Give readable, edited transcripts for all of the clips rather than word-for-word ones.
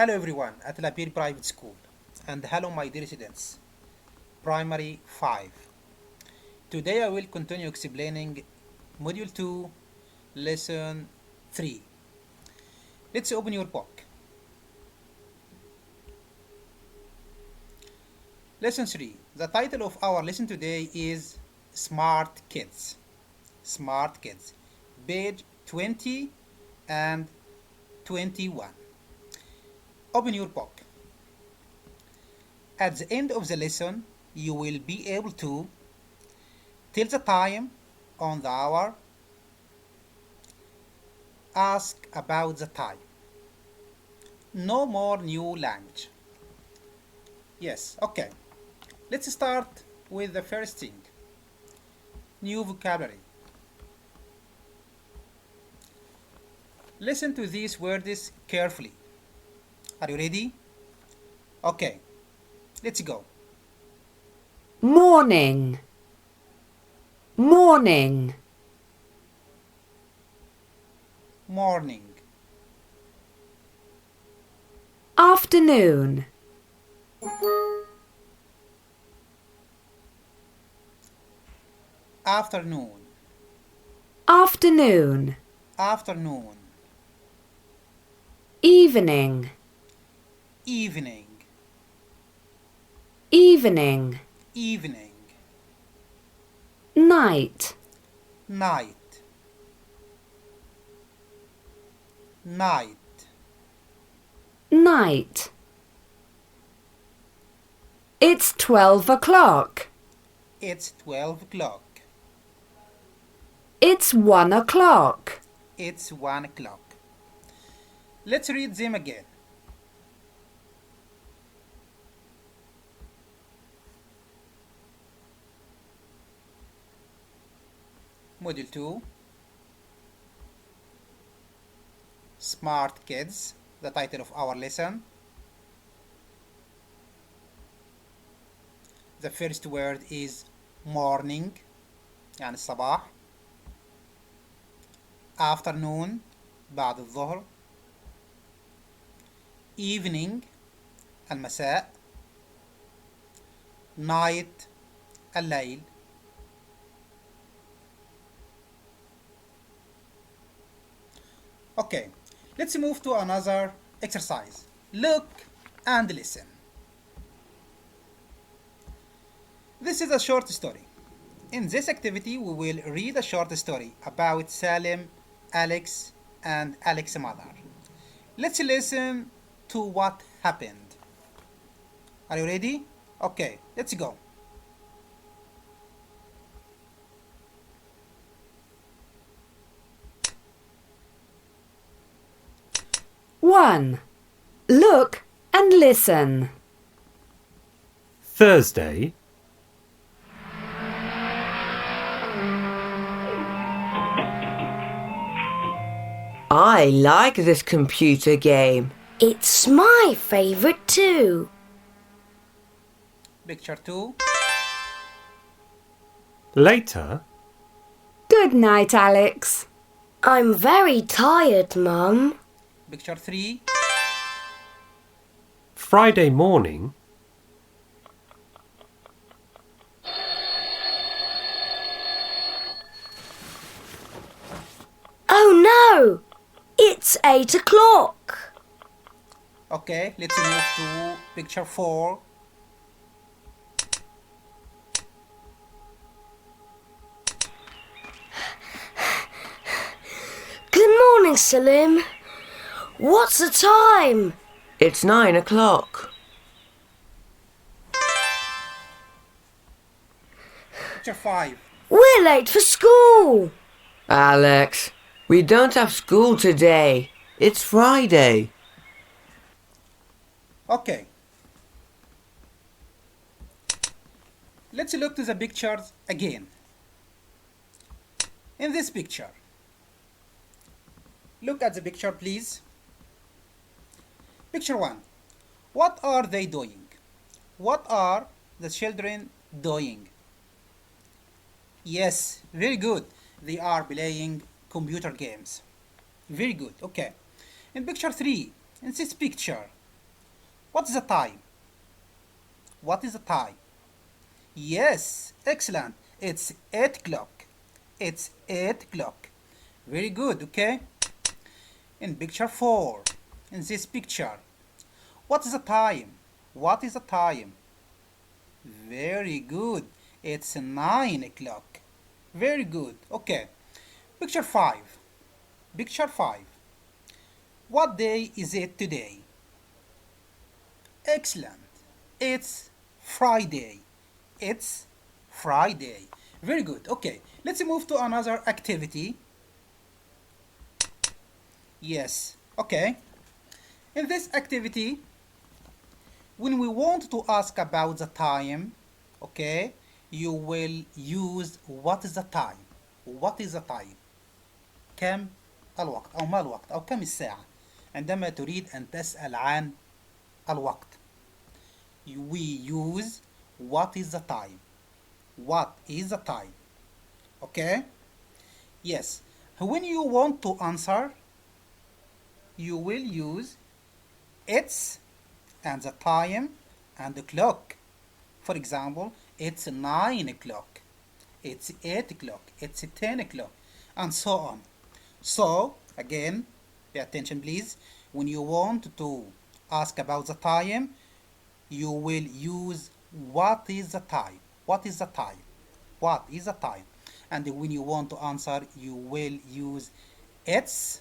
Hello everyone at Labir Private School, and hello my dear students, Primary 5. Today I will continue explaining Module 2, Lesson 3. Let's open your book. Lesson 3. The title of our lesson today is Smart Kids. Smart Kids. Page 20 and 21. Open your book. At the end of the lesson, you will be able to tell the time on the hour, ask about the time. No more new language. Yes, okay. Let's start with the first thing. New vocabulary. Listen to these words carefully. Are you ready? Okay, let's go. Morning, morning, Morning, afternoon, afternoon, afternoon, afternoon, evening, evening, evening, evening, night, night, night, night. It's 12 o'clock. it's 12 o'clock, It's 1 o'clock. it's 1 o'clock. Let's read them again. Module 2, Smart Kids, the title of our lesson. The first word is morning, يعني الصباح. Afternoon, بعد الظهر. Evening, المساء. Night, الليل. Okay, let's move to another exercise. Look and listen. This is a short story. In this activity, we will read a short story about Salim, Alex, and Alex's mother. Let's listen to what happened. Are you ready? Okay, let's go. One. Look and listen. Thursday, I like this computer game. It's my favourite too. Picture 2. later, Good night, Alex. I'm very tired, Mum. Picture 3. Friday morning, Oh no! It's 8 o'clock. Okay, let's move to picture 4. Good morning, Salim. What's the time? It's 9 o'clock. Picture 5. We're late for school. Alex, we don't have school today. It's Friday. Okay. Let's look to the pictures again. In this picture, look at the picture, please. Picture 1. What are they doing? What are the children doing? Yes, very good. They are playing computer games. Very good. Okay. In picture 3, in this picture, What's the time? What is the time? Yes, excellent. It's 8 o'clock. It's 8 o'clock. Very good, okay? In picture 4, in this picture, what is the time? What is the time? Very good. It's 9 o'clock. Very good. Okay. Picture 5. Picture 5. What day is it today? Excellent. It's Friday. It's Friday. Very good. Okay. Let's move to another activity. Yes. Okay. In this activity, when we want to ask about the time, okay, you will use what is the time. What is the time? كم الوقت أو ما الوقت أو كم الساعة عندما تريد أن تسأل عن الوقت. We use what is the time. What is the time? Okay? Yes. When you want to answer, you will use it's and the time and the clock. For example, it's 9 o'clock, it's 8 o'clock, it's 10 o'clock, and so on. So, again, pay attention please. When you want to ask about the time, you will use what is the time? What is the time? What is the time? And when you want to answer, you will use it's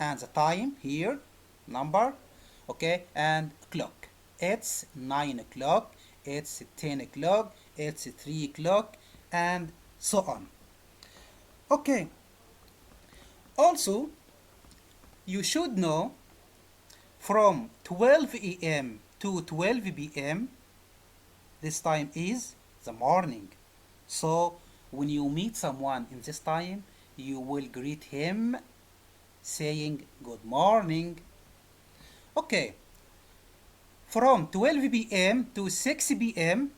and the time here, number, okay, and clock. It's 9 o'clock, it's 10 o'clock, it's 3 o'clock, and so on. Okay. Also, you should know from 12 a.m. to 12 p.m. this time is the morning. So when you meet someone in this time, you will greet him saying good morning. Okay. From 12 p.m. to 6 p.m.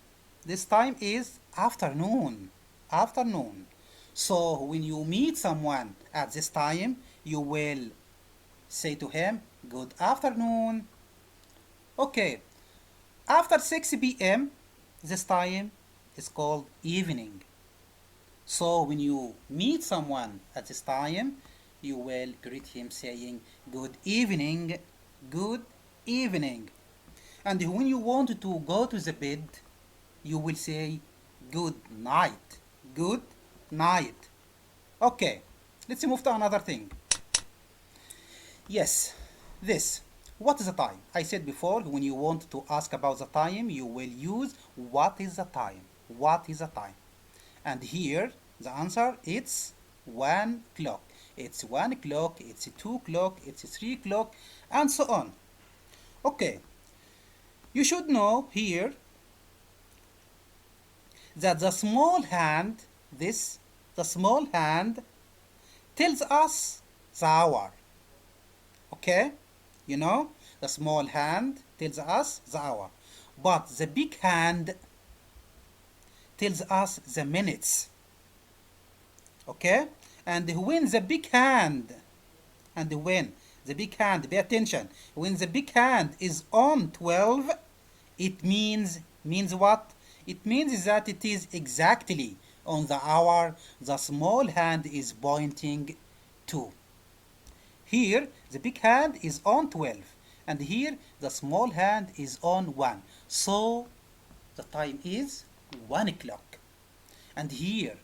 this time is afternoon. Afternoon. So when you meet someone at this time, you will say to him good afternoon. Okay. After 6 p.m. this time is called evening. So when you meet someone at this time, you will greet him saying good evening, good evening. And when you want to go to the bed, you will say good night, good night. Okay, let's move to another thing. Yes, this. What is the time? I said before, when you want to ask about the time, you will use what is the time? What is the time? And here, the answer, it's 1 o'clock. It's 1 o'clock, it's 2 o'clock, it's 3 o'clock, and so on. Okay. You should know here that the small hand, the small hand tells us the hour. Okay? You know, the small hand tells us the hour. But the big hand tells us the minutes. Okay? And when the big hand, pay attention, when the big hand is on 12, it means what? It means that it is exactly on the hour the small hand is pointing to. Here, the big hand is on 12, and here the small hand is on 1. So, the time is 1 o'clock. And here,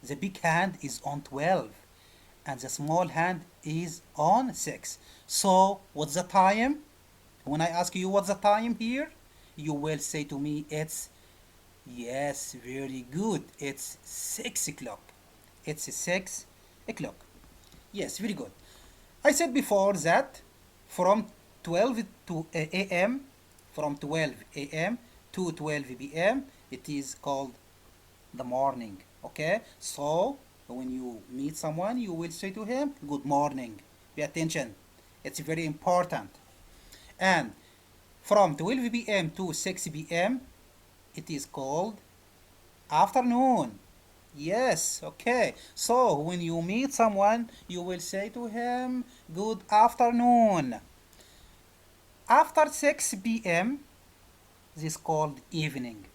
the big hand is on 12, and the small hand is on 6. So, what's the time? When I ask you what's the time here, you will say to me, yes, very good. It's 6 o'clock. It's 6 o'clock. Yes, very good. I said before that from 12 to a.m., from 12 a.m. to 12 p.m., it is called the morning. Okay? So, when you meet someone, you will say to him, good morning. Pay attention. It's very important. And from 12 p.m. to 6 p.m., it is called afternoon. Yes, okay. So when you meet someone, you will say to him, good afternoon. After 6 p.m., this is called evening.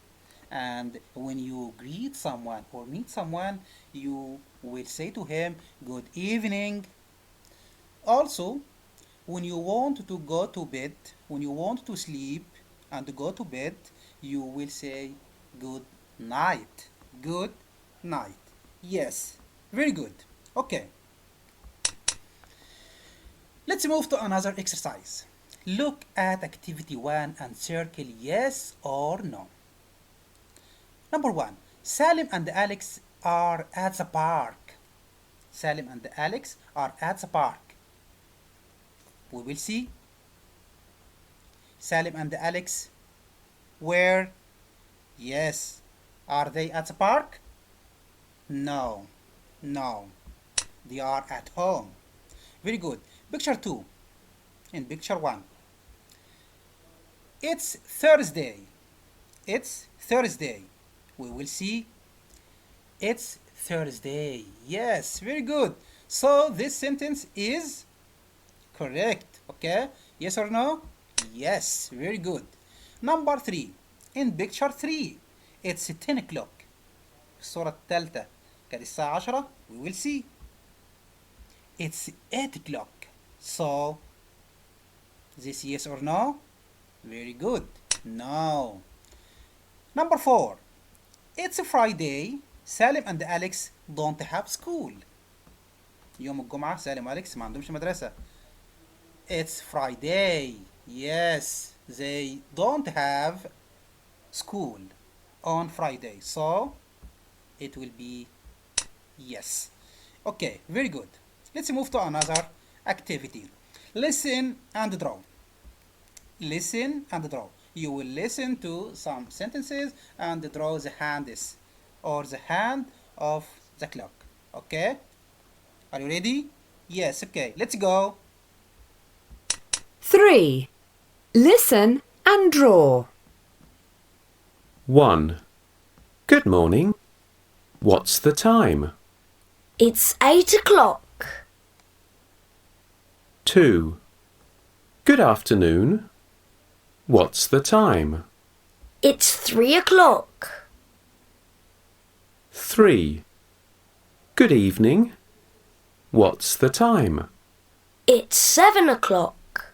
And when you greet someone or meet someone, you will say to him, good evening. Also, when you want to go to bed, when you want to sleep and go to bed, you will say good night. Good night. Yes, very good. Okay, let's move to another exercise. Look at activity 1 and circle yes or no. Number 1. Salim and Alex are at the park. Salim and Alex are at the park. We will see. Salim and Alex, where? Yes. Are they at the park? No. No. They are at home. Very good. Picture 2. In picture 1. It's Thursday. It's Thursday. We will see. It's Thursday. Yes, very good. So this sentence is correct. Okay? Yes or no? Yes, very good. Number 3. In picture 3. It's 10 o'clock. الصورة الثالثة كانت الساعة 10. We will see. It's 8 o'clock. So this yes or no? Very good. No. Number 4. It's Friday. Salim and Alex don't have school. يوم الجمعة سالم وأليكس ما عندهمش مدرسة. It's Friday. Yes, they don't have school on Friday. So it will be yes. Okay, very good. Let's move to another activity. Listen and draw. Listen and draw. You will listen to some sentences and draw the hands or the hand of the clock. Okay? Are you ready? Yes, okay. Let's go. 3. Listen and draw. 1. Good morning. What's the time? It's 8 o'clock. 2. Good afternoon. What's the time? It's 3 o'clock. 3. Good evening. What's the time? It's 7 o'clock.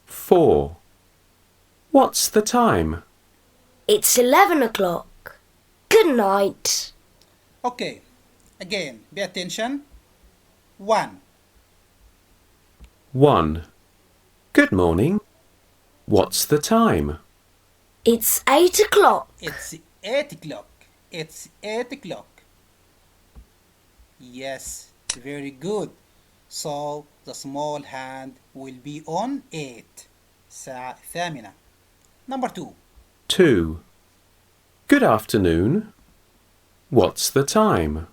4. What's the time? It's 11 o'clock. Good night. Okay. Again, pay attention. 1. 1. Good morning. What's the time? It's 8 o'clock. It's 8 o'clock. It's 8 o'clock. Yes, very good. So the small hand will be on 8. الساعة الثامنة. Number 2. 2. Good afternoon. What's the time?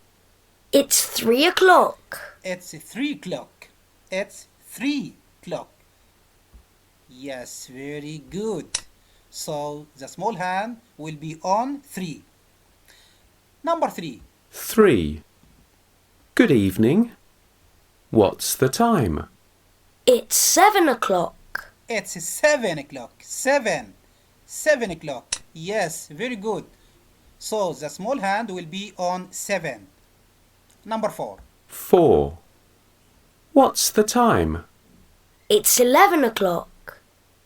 It's 3 o'clock. It's 3 o'clock. It's 3 o'clock. Yes, very good. So the small hand will be on 3. Number 3. 3. Good evening. What's the time? It's 7 o'clock. It's 7 o'clock. 7. 7 o'clock. Yes, very good. So the small hand will be on 7. Number 4. 4. What's the time? It's 11 o'clock.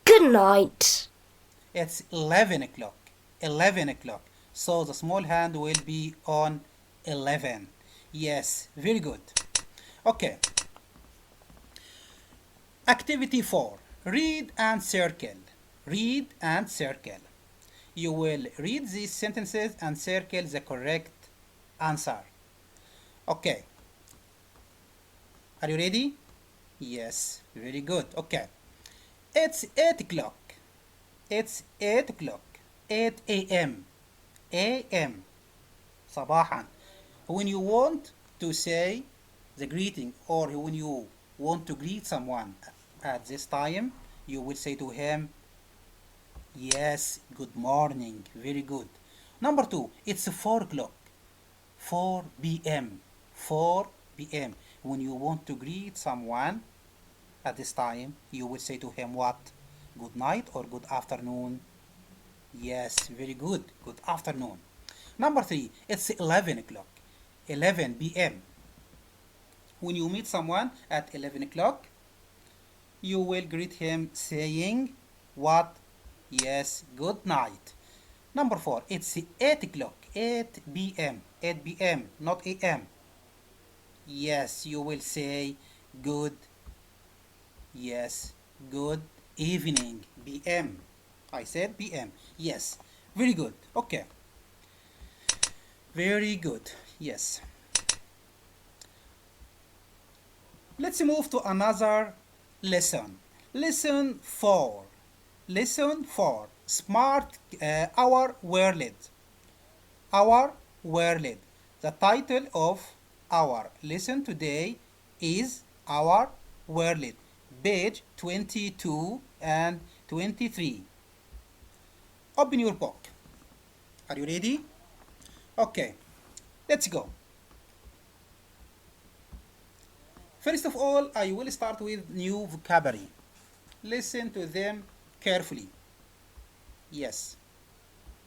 Good night. It's 11 o'clock. 11 o'clock. So the small hand will be on 11. Yes, very good. Okay. Activity 4. Read and circle. Read and circle. You will read these sentences and circle the correct answer. Okay. Are you ready? Yes, very good. Okay. It's 8 o'clock. It's 8 o'clock. 8 a.m. a.m. صباحا. When you want to say the greeting or when you want to greet someone at this time, you will say to him, yes, good morning. Very good. Number 2, it's 4 o'clock. 4 p.m. 4 p.m. When you want to greet someone at this time, you will say to him what? Good night or good afternoon? Yes, very good. Good afternoon. Number 3, it's 11 o'clock. 11 p.m. When you meet someone at 11 o'clock, you will greet him saying what? Yes, good night. Number 4, it's 8 o'clock. 8 p.m. 8 p.m., not a.m. Yes, you will say good. Yes, good evening. p.m. I said p.m. Yes, very good. Okay. Very good. Yes. Let's move to another lesson. Lesson 4. Lesson 4. Smart Our World. Our World. The title of our lesson today is Our World. Page 22 and 23. Open your book. Are you ready? Okay, let's go. First of all, I will start with new vocabulary. Listen to them carefully. Yes.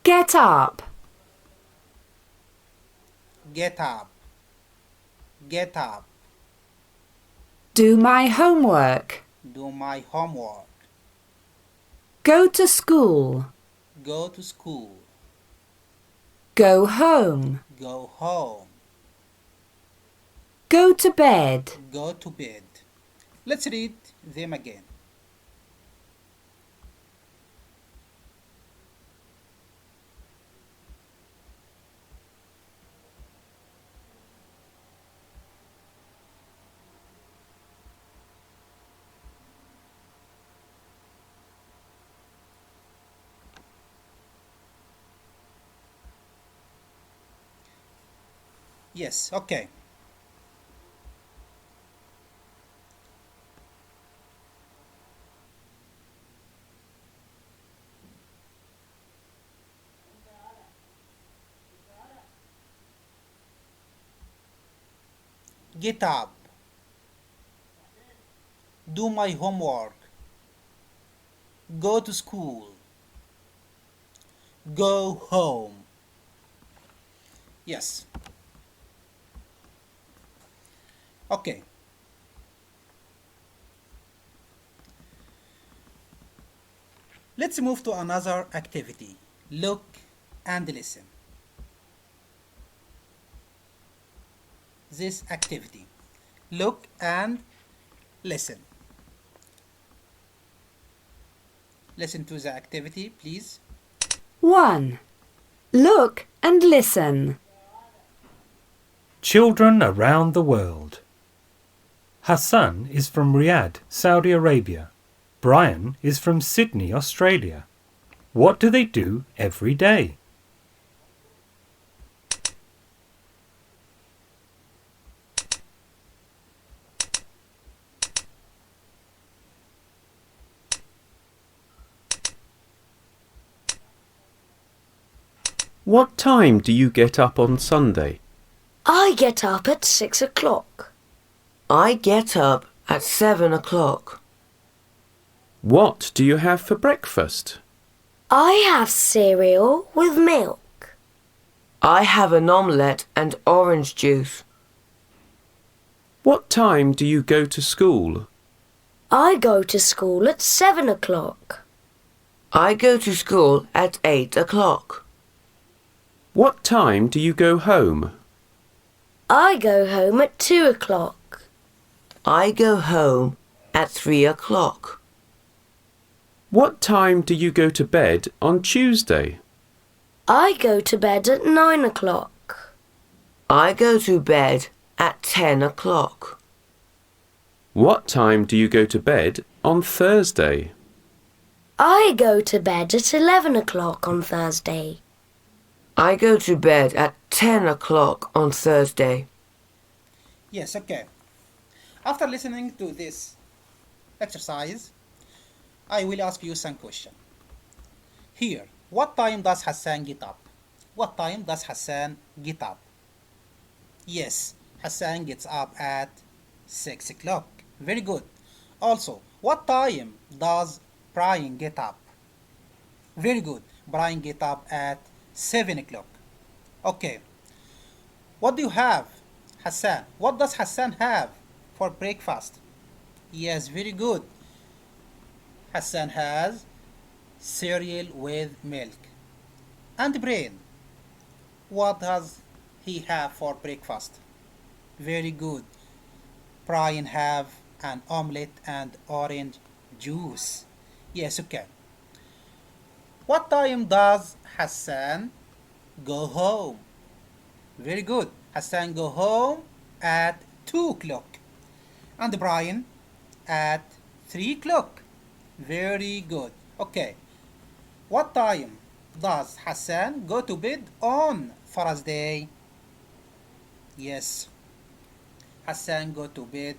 Get up. Get up. Get up. Do my homework. Do my homework. Go to school. Go to school. Go home. Go home. Go to bed. Go to bed. Let's read them again. Yes, okay. Get up. Do my homework. Go to school. Go home. Yes. Okay. Let's move to another activity. Look and listen. This activity. Look and listen. Listen to the activity, please. 1. Look and listen. Children around the world. Hassan is from Riyadh, Saudi Arabia. Brian is from Sydney, Australia. What do they do every day? What time do you get up on Sunday? I get up at 6 o'clock. I get up at 7 o'clock. What do you have for breakfast? I have cereal with milk. I have an omelette and orange juice. What time do you go to school? I go to school at 7 o'clock. I go to school at 8 o'clock. What time do you go home? I go home at 2 o'clock. I go home at 3 o'clock. What time do you go to bed on Tuesday? I go to bed at 9 o'clock. I go to bed at 10 o'clock. What time do you go to bed on Thursday? I go to bed at 11 o'clock on Thursday. I go to bed at 10 o'clock on Thursday. Yes, okay. After listening to this exercise, I will ask you some question. Here, what time does Hassan get up? What time does Hassan get up? Yes, Hassan gets up at 6 o'clock. Very good. Also, what time does Brian get up? Very good. Brian get up at 7 o'clock. Okay. What do you have, Hassan? What does Hassan have for breakfast? Yes, very good. Hassan has cereal with milk. And Brain, what does he have for breakfast? Very good. Brian have an omelette and orange juice. Yes, okay. What time does Hassan go home? Very good. Hassan go home at 2 o'clock. And Brian at 3 o'clock. Very good. Okay. What time does Hassan go to bed on Thursday? Yes. Hassan go to bed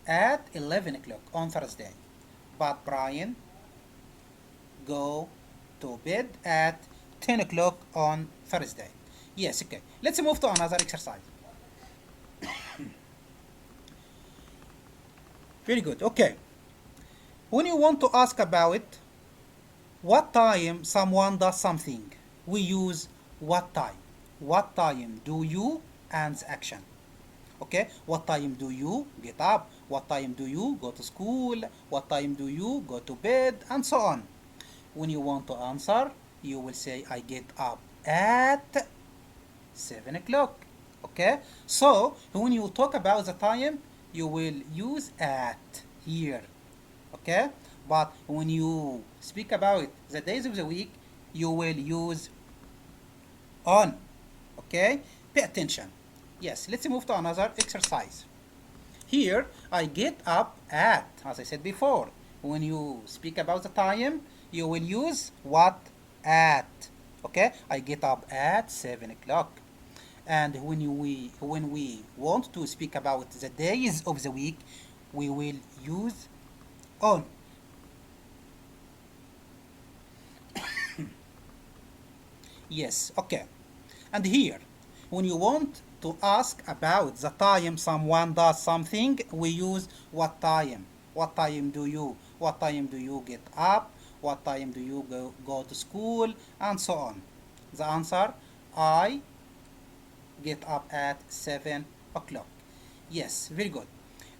at 11 o'clock on Thursday. But Brian go to bed at 10 o'clock on Thursday. Yes, okay. Let's move to another exercise. Very good. Okay. When you want to ask about what time someone does something, we use what time. What time do you and the action. Okay? What time do you get up? What time do you go to school? What time do you go to bed? And so on. When you want to answer, you will say, I get up at 7 o'clock. Okay? So, when you talk about the time, you will use at here. Okay? But when you speak about the days of the week, you will use on. Okay? Pay attention. Yes, let's move to another exercise. Here, I get up at, as I said before. When you speak about the time, you will use what? At. Okay? I get up at 7 o'clock. And when we want to speak about the days of the week, we will use on. Yes, okay. And here, when you want to ask about the time someone does something, we use what time. What time do you? What time do you get up? What time do you go to school? And so on. The answer, I get up at 7 o'clock. Yes, very good.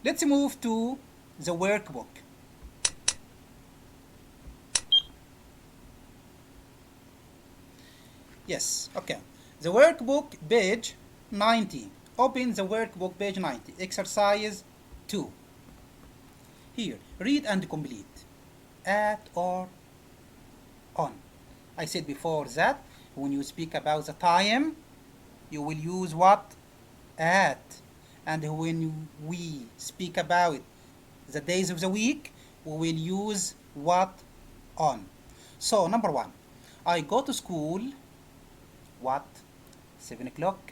Let's move to the workbook. Yes, okay. The workbook page 90. Open the workbook page 90. Exercise 2. Here, read and complete. At or on. I said before that when you speak about the time, you will use what? At. And when we speak about the days of the week, we will use what? On. So, number 1. I go to school. What? 7 o'clock?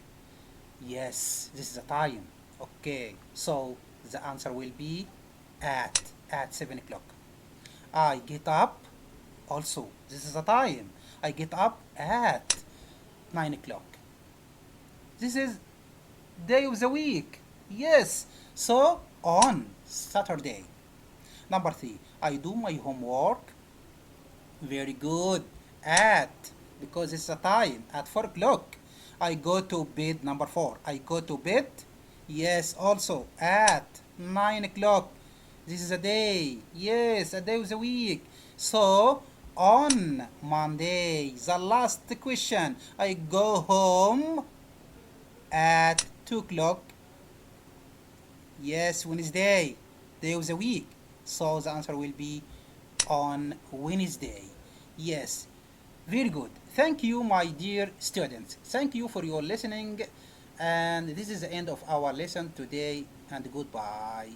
Yes, this is the time. Okay, so the answer will be at 7 o'clock. I get up. Also, this is the time. I get up at 9 o'clock. This is day of the week. Yes, so on Saturday. Number 3, I do my homework. Very good. At, because it's a time, at 4 o'clock. I go to bed. Number 4, I go to bed. Yes, also at 9 o'clock. This is a day. Yes, a day of the week. So, on Monday, the last question, I go home at 2 o'clock. Yes, Wednesday, day of the week. So, the answer will be on Wednesday. Yes, very good. Thank you, my dear students. Thank you for your listening. And this is the end of our lesson today. And goodbye.